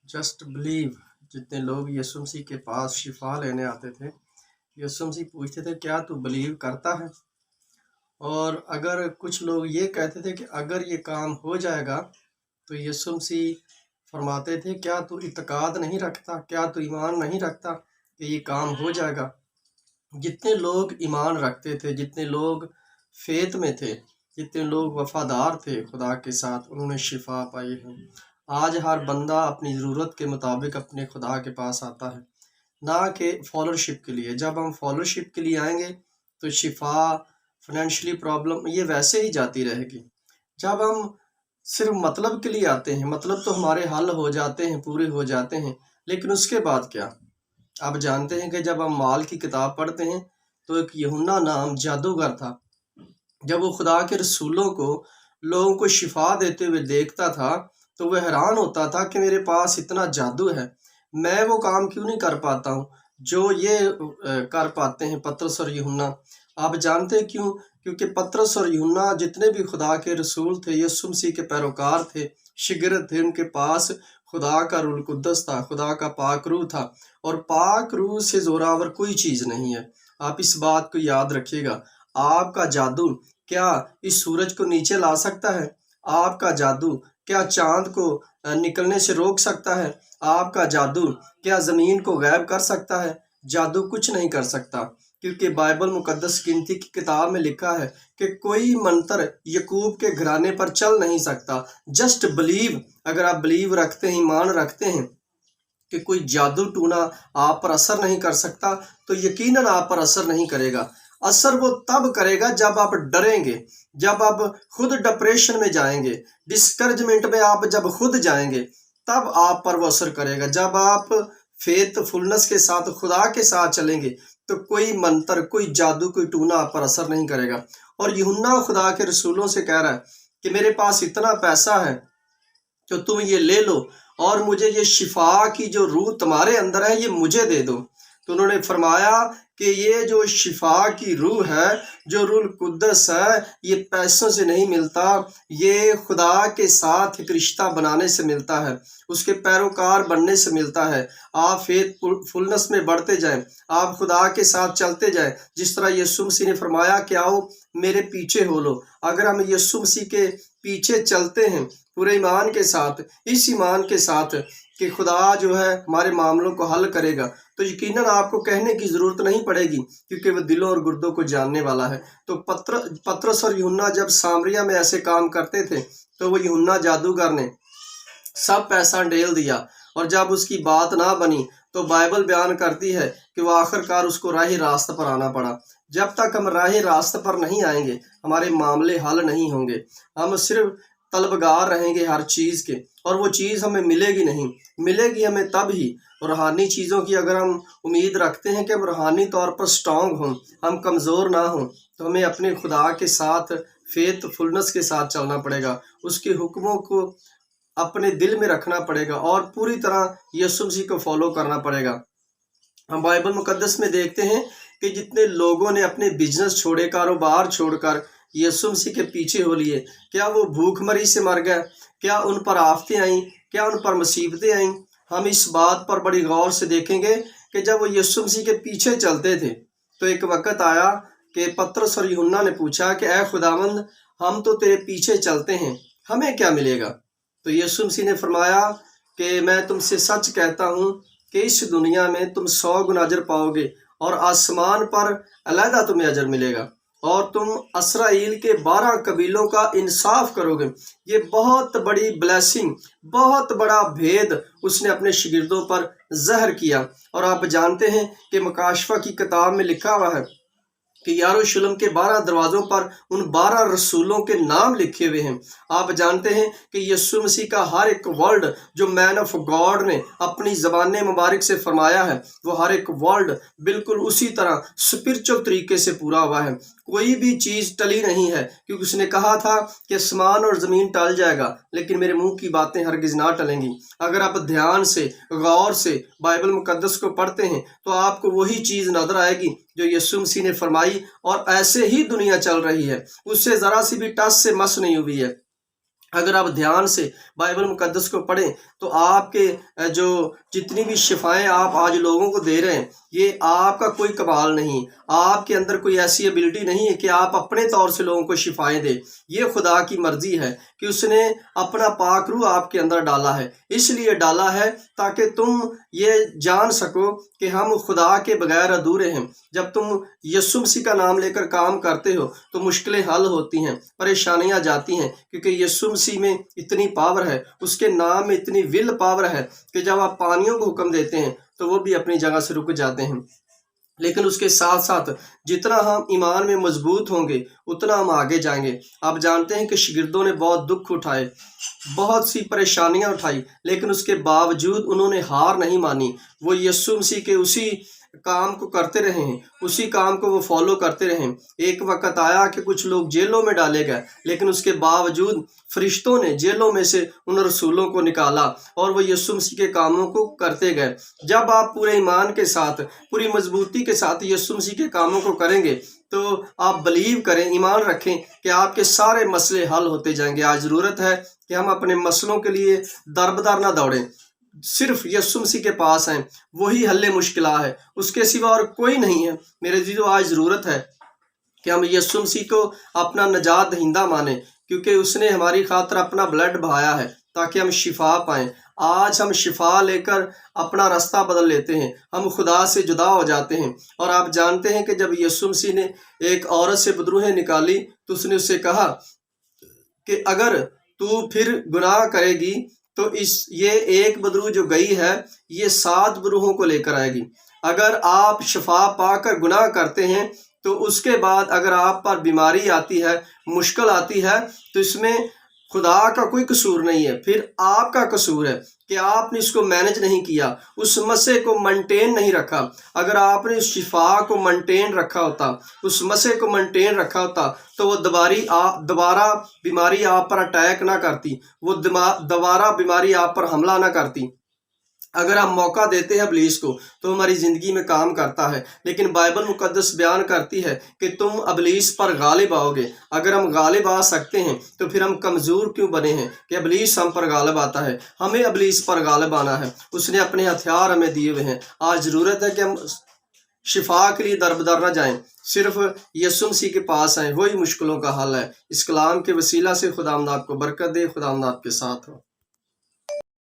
Just believe. जितने लोग यीशु मसीह के पास शिफा लेने आते थे, यीशु मसीह पूछते थे क्या तू बिलीव करता है। और अगर कुछ लोग ये कहते थे कि अगर ये काम हो जाएगा, तो यीशु मसीह फरमाते थे क्या तू इत्काद नहीं रखता, क्या तू ईमान नहीं रखता कि ये काम हो जाएगा। जितने लोग ईमान रखते थे, जितने लोग फेथ में थे, जितने लोग वफादार थे खुदा के साथ, उन्होंने शिफा पाई है। आज हर बंदा अपनी ज़रूरत के मुताबिक अपने खुदा के पास आता है, ना कि फॉलोशिप के लिए। जब हम फॉलोशिप के लिए आएंगे तो शिफा, फाइनेंशियली प्रॉब्लम, ये वैसे ही जाती रहेगी। जब हम सिर्फ मतलब के लिए आते हैं, मतलब तो हमारे हल हो जाते हैं, पूरे हो जाते हैं, लेकिन उसके बाद क्या। आप जानते हैं कि जब हम माल की किताब पढ़ते हैं तो एक यूहन्ना नाम जादूगर था। जब वो खुदा के रसूलों को, लोगों को शिफा देते हुए देखता था तो वह हैरान होता था कि मेरे पास इतना जादू है, मैं वो काम क्यों नहीं कर पाता हूँ जो ये कर पाते हैं पतरस और यूहन्ना। आप जानते हैं क्यों? क्योंकि पतरस और यूहन्ना जितने भी खुदा के रसूल थे, यीशु मसीह के पैरोकार थे, शिगिर्द थे, उनके पास खुदा का रूह कुद्दस था, खुदा का पाक रूह था। और पाक रूह से जोरावर कोई चीज़ नहीं है। आप इस बात को याद रखिएगा। आपका जादू क्या इस सूरज को नीचे ला सकता है? आपका जादू क्या चांद को निकलने से रोक सकता है? आपका जादू क्या ज़मीन को गायब कर सकता है? जादू कुछ नहीं कर सकता, क्योंकि बाइबल मुकद्दस गिनती की किताब में लिखा है कि कोई मंत्र यकूब के घराने पर चल नहीं सकता। Just believe. अगर आप बिलीव रखते हैं, ईमान रखते हैं कि कोई जादू टूना आप पर असर नहीं कर सकता, तो यकीनन आप पर असर नहीं करेगा। असर वो तब करेगा जब आप डरेंगे, जब आप खुद डिप्रेशन में जाएंगे, डिस्करेजमेंट में आप जब खुद जाएंगे, तब आप पर वो असर करेगा। जब आप फेथफुलनेस के साथ, खुदा के साथ चलेंगे, तो कोई मंत्र, कोई जादू, कोई टूना आप पर असर नहीं करेगा। और यूहन्ना खुदा के रसूलों से कह रहा है कि मेरे पास इतना पैसा है तो तुम ये ले लो, और मुझे ये शिफा की जो रूह तुम्हारे अंदर है ये मुझे दे दो। तो उन्होंने फरमाया कि ये जो शिफा की रूह है, जो रूह कुद्दस है, ये पैसों से नहीं मिलता, ये खुदा के साथ एक रिश्ता बनाने से मिलता है, उसके पैरोकार बनने से मिलता है। आप फेथफुलनेस में बढ़ते जाएं, आप खुदा के साथ चलते जाएं, जिस तरह यीशु मसीह ने फरमाया कि आओ मेरे पीछे हो लो। अगर हम यीशु मसीह के पीछे चलते हैं पूरे ईमान के साथ, इस ईमान के साथ कि खुदा जो है हमारे मामलों को हल करेगा, तो यकीनन आपको कहने की ज़रूरत नहीं पड़ेगी, क्योंकि वो दिलों और गुर्दों को जानने वाला है। तो पतरस और यूहन्ना जब सामरिया में ऐसे काम करते थे, तो वो यूहन्ना जादूगर ने सब पैसा डेल दिया, और जब उसकी बात ना बनी तो बाइबल बयान करती है कि वो आखिरकार उसको राह रास्ते पर आना पड़ा। जब तक हम राह रास्ते पर नहीं आएंगे, हमारे मामले हल नहीं होंगे। हम सिर्फ तलबगार रहेंगे हर चीज़ के, और वो चीज़ हमें मिलेगी नहीं। मिलेगी हमें तब ही, रूहानी चीज़ों की अगर हम उम्मीद रखते हैं कि हम रूहानी तौर पर स्ट्रॉन्ग हों, हम कमज़ोर ना हों, तो हमें अपने खुदा के साथ फेथफुलनेस के साथ चलना पड़ेगा, उसके हुक्मों को अपने दिल में रखना पड़ेगा, और पूरी तरह यीशु मसीह को फॉलो करना पड़ेगा। हम बाइबल मुकद्दस में देखते हैं कि जितने लोगों ने अपने बिजनेस छोड़े, कारोबार छोड़कर यीशु मसीह के पीछे हो लिए, क्या वो भूखमरी से मर गए? क्या उन पर आफतें आईं? क्या उन पर मुसीबतें आईं? हम इस बात पर बड़ी गौर से देखेंगे कि जब वो यीशु मसीह के पीछे चलते थे, तो एक वक्त आया कि पतरस और यूहन्ना ने पूछा कि ऐ खुदावंद, हम तो तेरे पीछे चलते हैं, हमें क्या मिलेगा? तो यीशु मसीह ने फरमाया कि मैं तुमसे सच कहता हूँ कि इस दुनिया में तुम 100 गुना अजर पाओगे, और आसमान पर अलहदा तुम्हें अजर मिलेगा, और तुम इसराइल के 12 कबीलों का इंसाफ करोगे। ये बहुत बड़ी ब्लेसिंग, बहुत बड़ा भेद उसने अपने शिगिर्दों पर ज़हर किया। और आप जानते हैं कि मकाशफा की किताब में लिखा हुआ है कि यरूशलेम के 12 दरवाज़ों पर उन 12 रसूलों के नाम लिखे हुए हैं। आप जानते हैं कि यीशु मसीह का हर एक वर्ड जो मैन ऑफ गॉड ने अपनी ज़बान मुबारक से फरमाया है, वो हर एक वर्ड बिल्कुल उसी तरह स्पिरिचुअल तरीके से पूरा हुआ है। कोई भी चीज़ टली नहीं है, क्योंकि उसने कहा था कि आसमान और ज़मीन टल जाएगा, लेकिन मेरे मुंह की बातें हरगिज़ ना टलेंगी। अगर आप ध्यान से, गौर से बाइबल मुकद्दस को पढ़ते हैं, तो आपको वही चीज़ नजर आएगी जो यीशु मसीह ने फरमाई, और ऐसे ही दुनिया चल रही है, उससे ज़रा सी भी टस से मस नहीं हुई है। اگر آپ دھیان سے بائبل مقدس کو پڑھیں تو آپ کے جو جتنی بھی شفائیں آپ آج لوگوں کو دے رہے ہیں، یہ آپ کا کوئی کمال نہیں، آپ کے اندر کوئی ایسی ایبلٹی نہیں ہے کہ آپ اپنے طور سے لوگوں کو شفائیں دیں۔ یہ خدا کی مرضی ہے کہ اس نے اپنا پاک روح آپ کے اندر ڈالا ہے، اس لیے ڈالا ہے تاکہ تم یہ جان سکو کہ ہم خدا کے بغیر ادھورے ہیں۔ جب تم یسوع مسیح کا نام لے کر کام کرتے ہو تو مشکلیں حل ہوتی ہیں، پریشانیاں جاتی ہیں، کیونکہ یسوع مسیح میں اتنی پاور ہے، اس کے نام میں اتنی ول پاور ہے کہ جب آپ پانیوں کو حکم دیتے ہیں تو وہ بھی اپنی جگہ سے رک جاتے ہیں۔ لیکن اس کے ساتھ ساتھ جتنا ہم ایمان میں مضبوط ہوں گے اتنا ہم آگے جائیں گے۔ آپ جانتے ہیں کہ شاگردوں نے بہت دکھ اٹھائے، بہت سی پریشانیاں اٹھائی، لیکن اس کے باوجود انہوں نے ہار نہیں مانی۔ وہ یسوع مسیح کے اسی کام کو کرتے رہے ہیں، اسی کام کو وہ فالو کرتے رہے ہیں۔ ایک وقت آیا کہ کچھ لوگ جیلوں میں ڈالے گئے، لیکن اس کے باوجود فرشتوں نے جیلوں میں سے ان رسولوں کو نکالا اور وہ یسوع مسیح کے کاموں کو کرتے گئے۔ جب آپ پورے ایمان کے ساتھ، پوری مضبوطی کے ساتھ یسوع مسیح کے کاموں کو کریں گے تو آپ بلیو کریں، ایمان رکھیں کہ آپ کے سارے مسئلے حل ہوتے جائیں گے۔ آج ضرورت ہے کہ ہم اپنے مسئلوں کے لیے دربدر نہ دوڑیں، صرف یسوع مسیح کے پاس ہیں، وہی حل مشکلات ہے، اس کے سوا اور کوئی نہیں ہے۔ میرے عزیزو، آج ضرورت ہے کہ ہم یسوع مسیح کو اپنا نجات دہندہ مانیں، کیونکہ اس نے ہماری خاطر اپنا بلڈ بہایا ہے تاکہ ہم شفا پائیں۔ آج ہم شفا لے کر اپنا راستہ بدل لیتے ہیں، ہم خدا سے جدا ہو جاتے ہیں۔ اور آپ جانتے ہیں کہ جب یسوع مسیح نے ایک عورت سے بدروہیں نکالی تو اس نے اسے کہا کہ اگر تو پھر گناہ کرے گی تو یہ ایک بدروح جو گئی ہے یہ 7 بدروہوں کو لے کر آئے گی۔ اگر آپ شفا پا کر گناہ کرتے ہیں تو اس کے بعد اگر آپ پر بیماری آتی ہے، مشکل آتی ہے، تو اس میں خدا کا کوئی قصور نہیں ہے، پھر آپ کا قصور ہے کہ آپ نے اس کو مینج نہیں کیا، اس مسئلے کو مینٹین نہیں رکھا۔ اگر آپ نے اس شفا کو مینٹین رکھا ہوتا، اس مسئلے کو مینٹین رکھا ہوتا تو وہ دوبارہ بیماری آپ پر اٹیک نہ کرتی، وہ دوبارہ بیماری آپ پر حملہ نہ کرتی۔ اگر ہم موقع دیتے ہیں ابلیس کو تو ہماری زندگی میں کام کرتا ہے، لیکن بائبل مقدس بیان کرتی ہے کہ تم ابلیس پر غالب آؤ گے۔ اگر ہم غالب آ سکتے ہیں تو پھر ہم کمزور کیوں بنے ہیں کہ ابلیس ہم پر غالب آتا ہے؟ ہمیں ابلیس پر غالب آنا ہے، اس نے اپنے ہتھیار ہمیں دیے ہوئے ہیں۔ آج ضرورت ہے کہ ہم شفا کے لیے دربدر نہ جائیں، صرف یسوع مسیح کے پاس آئیں، وہی مشکلوں کا حل ہے۔ اس کلام کے وسیلہ سے خداوند آپ کو برکت دے، خداوند آپ کے ساتھ ہو۔